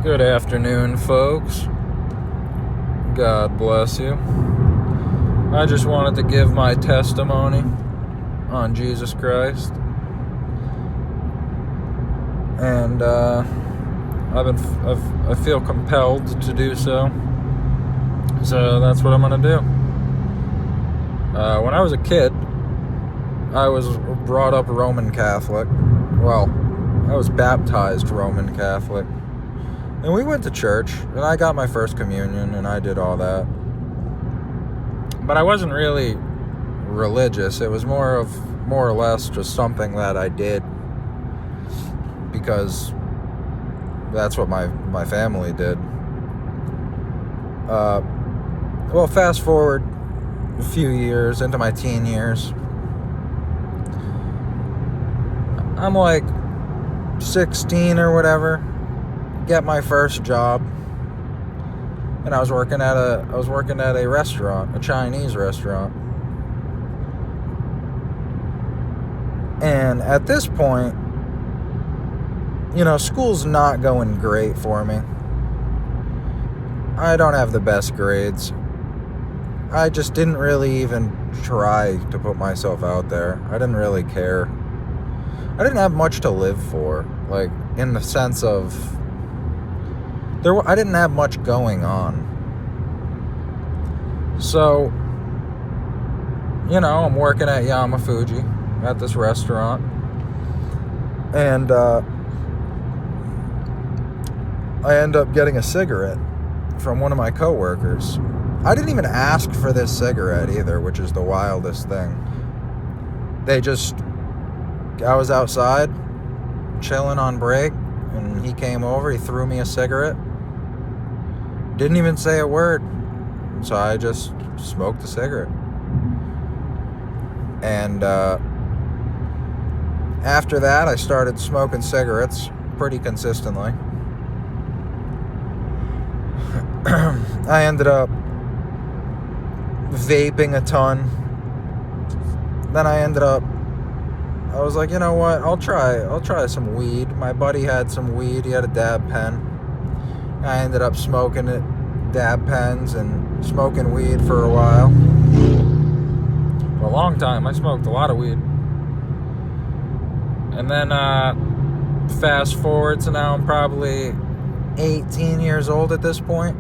Good afternoon, folks. God bless you. I just wanted to give my testimony on Jesus Christ. And I feel compelled to do so. So that's what I'm going to do. When I was a kid, I was brought up Roman Catholic. Well, I was baptized Roman Catholic. And we went to church, and I got my first communion, and I did all that. But I wasn't really religious. It was more or less just something that I did because that's what my family did. Well, fast forward a few years into my teen years. I'm like 16 or whatever. Get my first job, and I was working at a restaurant, a Chinese restaurant. And at this point, school's not going great for me. I don't have the best grades. I just didn't really even try to put myself out there. I didn't really care. I didn't have much to live for, like in the sense of I didn't have much going on. So, I'm working at Yamafuji at this restaurant. And I end up getting a cigarette from one of my coworkers. I didn't even ask for this cigarette either, which is the wildest thing. I was outside chilling on break, and he came over, he threw me a cigarette. Didn't even say a word. So I just smoked a cigarette. And after that, I started smoking cigarettes pretty consistently. I ended up vaping a ton. Then I was like, you know what? I'll try some weed. My buddy had some weed. He had a dab pen. I ended up smoking dab pens and smoking weed for a while. For a long time. I smoked a lot of weed. And then fast forward to now, I'm probably 18 years old at this point.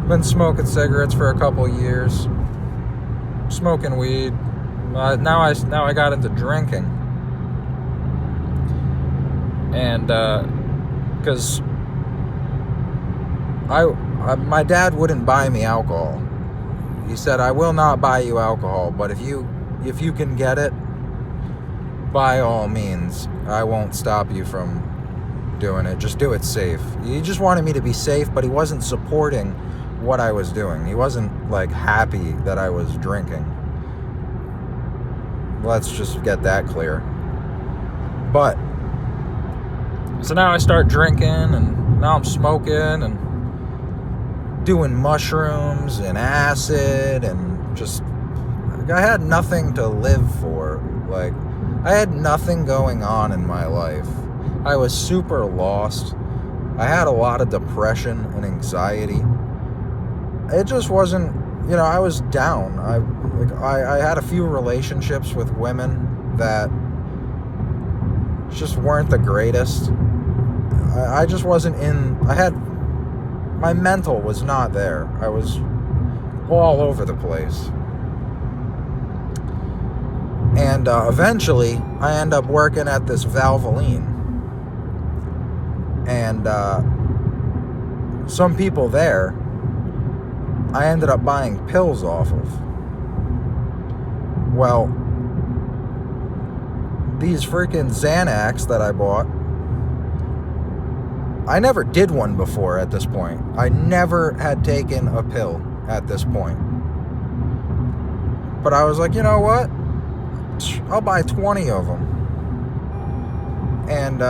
Been smoking cigarettes for a couple years. Smoking weed. Now I got into drinking. And because my dad wouldn't buy me alcohol. He said, I will not buy you alcohol, but if you can get it, by all means, I won't stop you from doing it. Just do it safe. He just wanted me to be safe, but he wasn't supporting what I was doing. He wasn't happy that I was drinking. Let's just get that clear. But so now I start drinking, and now I'm smoking and doing mushrooms and acid, and just I had nothing to live for. I had nothing going on in my life. I was super lost. I had a lot of depression and anxiety. It just wasn't, I was down. I had a few relationships with women that just weren't the greatest. I just wasn't my mental was not there. I was all over the place. And eventually, I end up working at this Valvoline. And some people there, I ended up buying pills off of. Well, these freaking Xanax that I bought, I never did one before at this point. I never had taken a pill at this point. But I was like, you know what? I'll buy 20 of them. And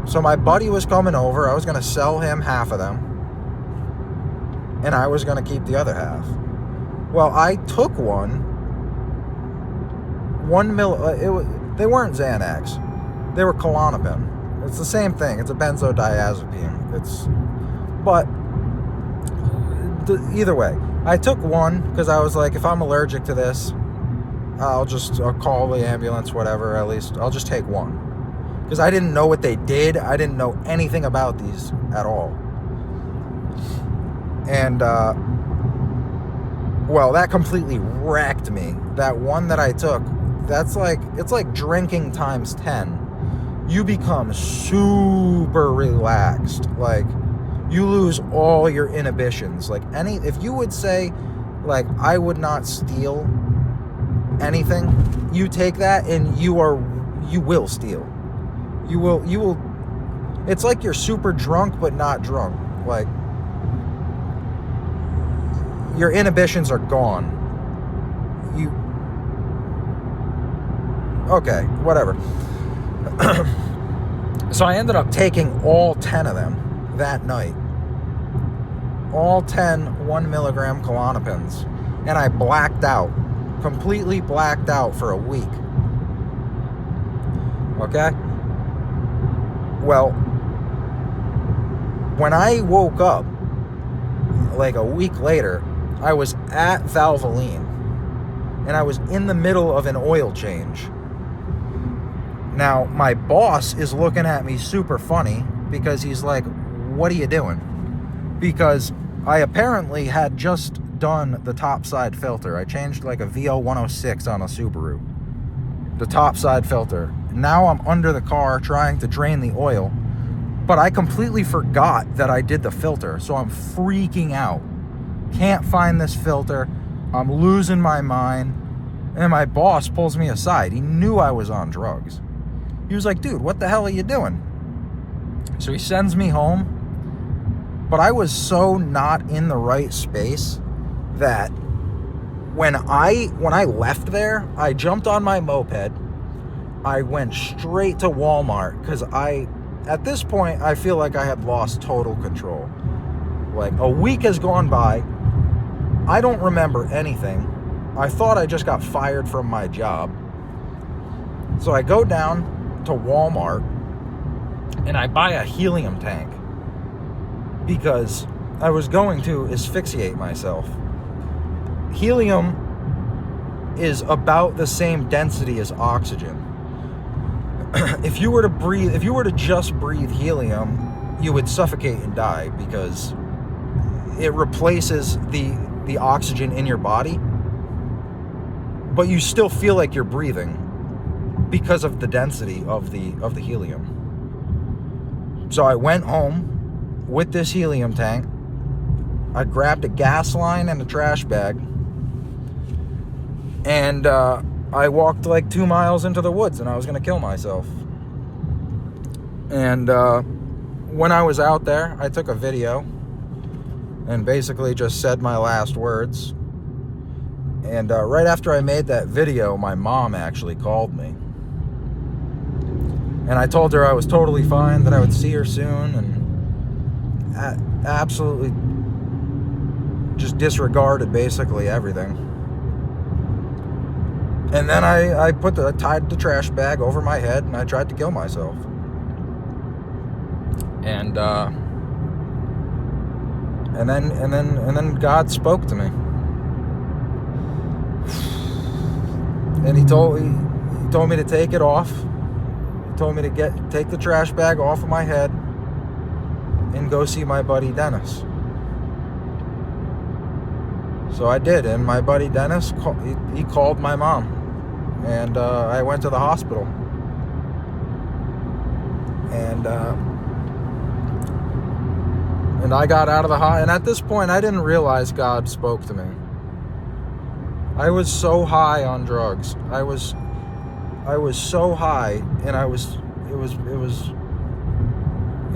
so my buddy was coming over. I was going to sell him half of them. And I was going to keep the other half. Well, I took one. They weren't Xanax. They were Klonopin. It's the same thing. It's a benzodiazepine. But either way, I took one because I was like, if I'm allergic to this, I'll call the ambulance, whatever. At least I'll just take one, because I didn't know what they did. I didn't know anything about these at all. And well, that completely wrecked me. That one that I took, it's like drinking times 10. You become super relaxed. Like, you lose all your inhibitions. Like, if you would say, like, I would not steal anything, you take that and you will steal. You will. It's like you're super drunk but not drunk. Like, your inhibitions are gone. Okay, whatever. So I ended up taking all 10 of them that night. All 10 1 milligram Klonopins. And I blacked out. Completely blacked out for a week. Okay? Well, when I woke up, like a week later, I was at Valvoline. And I was in the middle of an oil change. Now, my boss is looking at me super funny because he's like, what are you doing? Because I apparently had just done the top side filter. I changed like a VO106 on a Subaru. The top side filter. Now I'm under the car trying to drain the oil, but I completely forgot that I did the filter. So I'm freaking out. Can't find this filter. I'm losing my mind. And my boss pulls me aside. He knew I was on drugs. He was like, dude, what the hell are you doing? So he sends me home. But I was so not in the right space that when I left there, I jumped on my moped. I went straight to Walmart because at this point, I feel like I had lost total control. Like, a week has gone by. I don't remember anything. I thought I just got fired from my job. So I go down to Walmart and I buy a helium tank because I was going to asphyxiate myself. Helium is about the same density as oxygen. If you were to just breathe helium, you would suffocate and die because it replaces the oxygen in your body, but you still feel like you're breathing because of the density of the helium. So I went home with this helium tank. I grabbed a gas line and a trash bag, and I walked like 2 miles into the woods, and I was going to kill myself. And when I was out there, I took a video and basically just said my last words. And right after I made that video, my mom actually called me. And I told her I was totally fine, that I would see her soon, and absolutely just disregarded basically everything. And then I tied the trash bag over my head and I tried to kill myself. And then God spoke to me. And he told me to take it off. He told me to take the trash bag off of my head and go see my buddy Dennis. So I did, and my buddy Dennis, he called my mom, and I went to the hospital. And I got out of the hospital, and at this point I didn't realize God spoke to me. I was so high on drugs. I was so high, and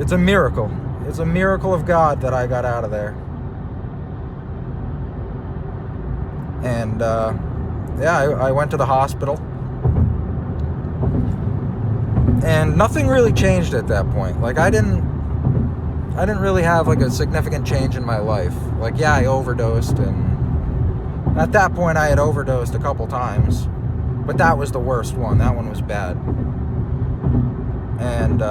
it's a miracle. It's a miracle of God that I got out of there. And I went to the hospital, and nothing really changed at that point. Like, I didn't really have like a significant change in my life. Like, yeah, I overdosed, and at that point I had overdosed a couple times, but that was the worst one. That one was bad. And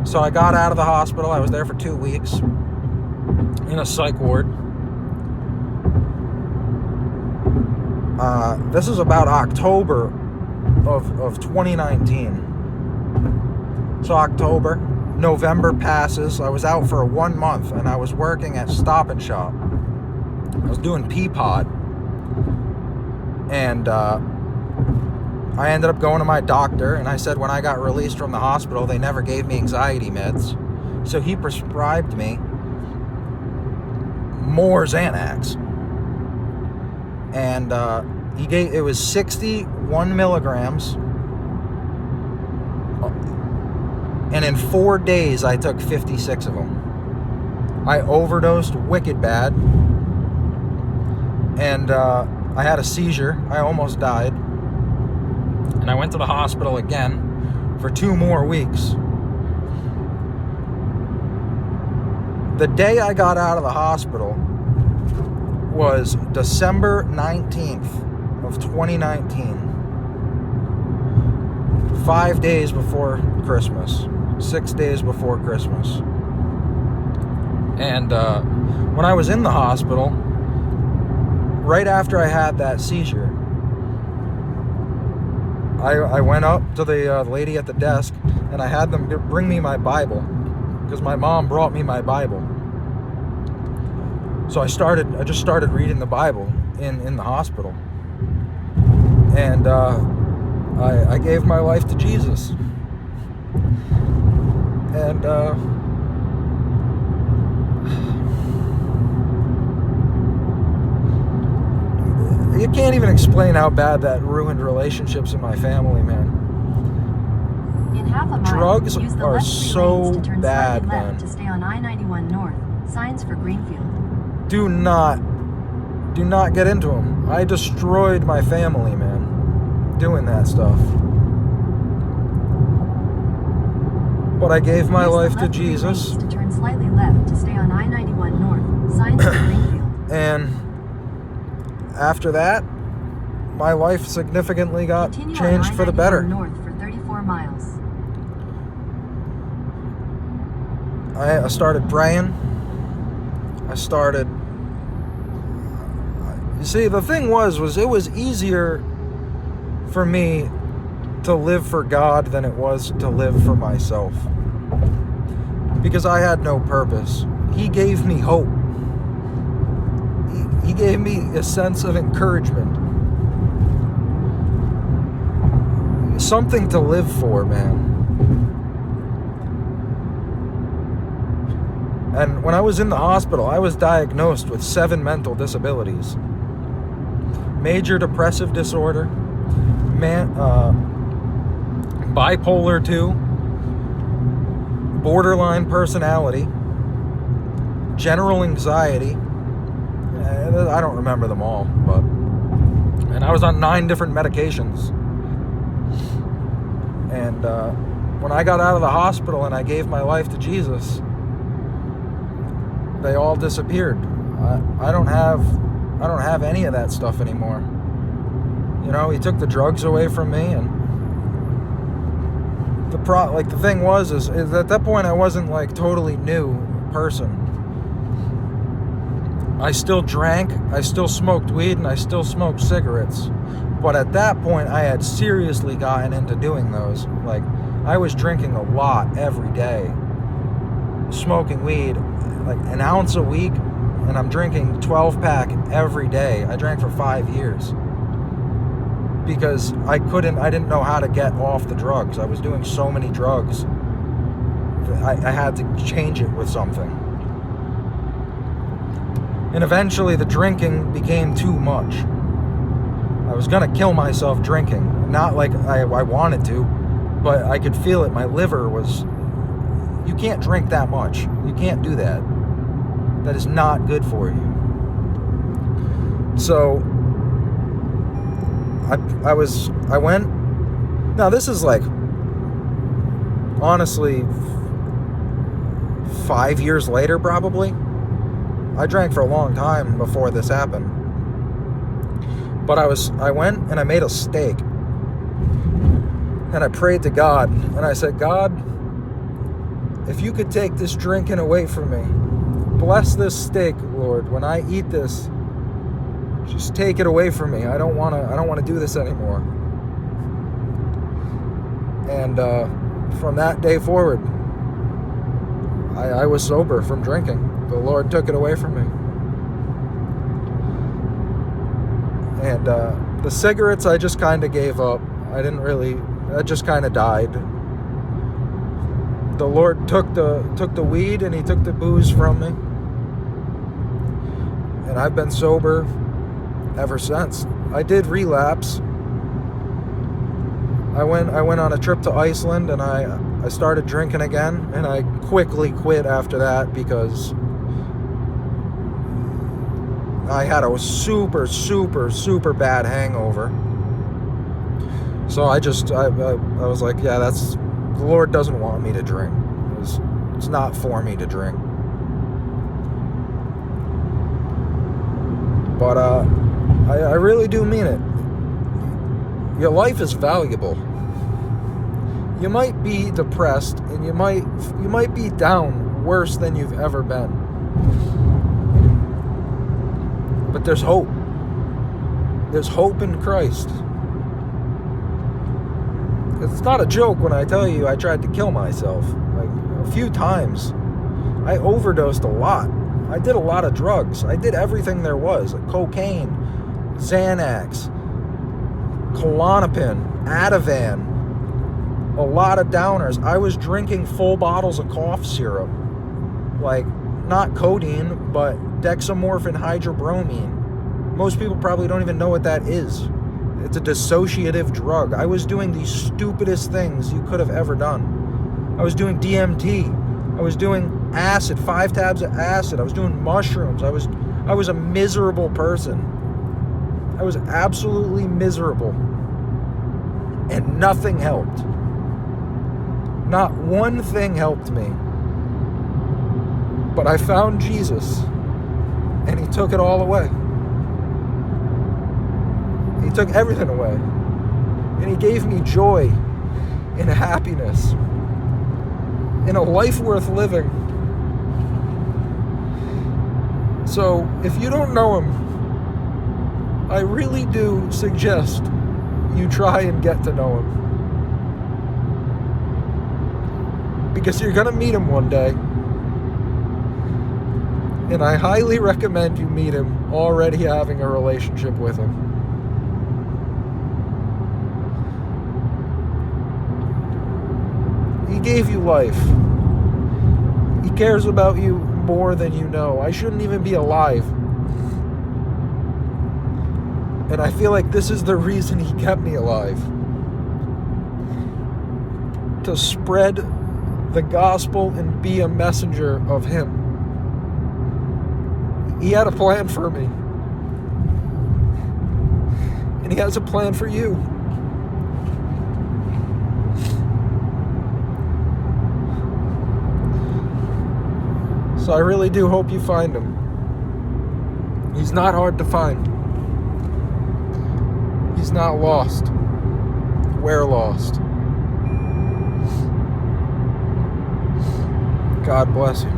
So I got out of the hospital. I was there for 2 weeks in a psych ward. This is about October of 2019. So November passes. I was out for 1 month, and I was working at Stop and Shop. I was doing Peapod, and I ended up going to my doctor, and I said when I got released from the hospital, they never gave me anxiety meds, so he prescribed me more Xanax, and it was 61 milligrams. And in 4 days, I took 56 of them. I overdosed wicked bad. And I had a seizure. I almost died. And I went to the hospital again for 2 more weeks. The day I got out of the hospital was December 19th of 2019. 5 days before Christmas. 6 days before Christmas. And when I was in the hospital, right after I had that seizure, I went up to the lady at the desk, and I had them bring me my Bible, because my mom brought me my Bible. So I just started reading the Bible in the hospital. And I gave my life to Jesus. And you can't even explain how bad that ruined relationships in my family, man. In half a mile, drugs use the are left 3 so lanes to turn bad, slightly left man. to stay on I-91 North. Signs for Greenfield. Do not get into them. I destroyed my family, man, doing that stuff. But I gave my life to Jesus. To turn slightly left to stay on I-91 North. Signs for Greenfield. And after that, my life significantly got Continue changed for the better. North for 34 miles. I started praying. You see, the thing was it was easier for me to live for God than it was to live for myself. Because I had no purpose. He gave me hope. He gave me a sense of encouragement. Something to live for, man. And when I was in the hospital, I was diagnosed with 7 mental disabilities. Major depressive disorder, bipolar 2, borderline personality, general anxiety. I don't remember them all, and I was on 9 different medications. And when I got out of the hospital and I gave my life to Jesus, they all disappeared. I don't have any of that stuff anymore. You know, he took the drugs away from me, and the thing was is at that point I wasn't like totally new person. I still drank, I still smoked weed, and I still smoked cigarettes. But at that point I had seriously gotten into doing those. Like, I was drinking a lot every day, smoking weed like an ounce a week, and I'm drinking 12-pack every day. I drank for 5 years because I didn't know how to get off the drugs. I was doing so many drugs. I had to change it with something. And eventually the drinking became too much. I was gonna kill myself drinking. Not like I wanted to, but I could feel it. My liver was... You can't drink that much. You can't do that. That is not good for you. So I went. Now this is like, honestly, 5 years later probably. I drank for a long time before this happened. But I went and I made a steak. And I prayed to God, and I said, God, if you could take this drinking away from me, bless this steak, Lord. When I eat this, just take it away from me. I don't want to do this anymore. And from that day forward, I was sober from drinking. The Lord took it away from me. And the cigarettes, I just kind of gave up. That just kind of died. The Lord took the weed and he took the booze from me. And I've been sober ever since. I did relapse. I went on a trip to Iceland and I started drinking again, and I quickly quit after that because I had a super, super, super bad hangover. So I was like, yeah, the Lord doesn't want me to drink. It's not for me to drink. But I really do mean it. Your life is valuable. You might be depressed and you might be down worse than you've ever been. But there's hope. There's hope in Christ. It's not a joke when I tell you I tried to kill myself, like a few times. I overdosed a lot. I did a lot of drugs. I did everything there was, like cocaine, Xanax, Klonopin, Ativan, a lot of downers. I was drinking full bottles of cough syrup, like not codeine, but dexamorphin hydrobromine. Most people probably don't even know what that is. It's a dissociative drug. I was doing the stupidest things you could have ever done. I was doing DMT. I was doing acid, 5 tabs of acid. I was doing mushrooms. I was a miserable person. I was absolutely miserable. And nothing helped. Not one thing helped me. But I found Jesus, and he took it all away. He took everything away. And he gave me joy and happiness and a life worth living. So if you don't know him, I really do suggest you try and get to know him. Because you're going to meet him one day. And I highly recommend you meet him already having a relationship with him. He gave you life. He cares about you more than you know. I shouldn't even be alive. And I feel like this is the reason he kept me alive. To spread the gospel and be a messenger of him. He had a plan for me. And he has a plan for you. So I really do hope you find him. He's not hard to find. He's not lost. We're lost. God bless you.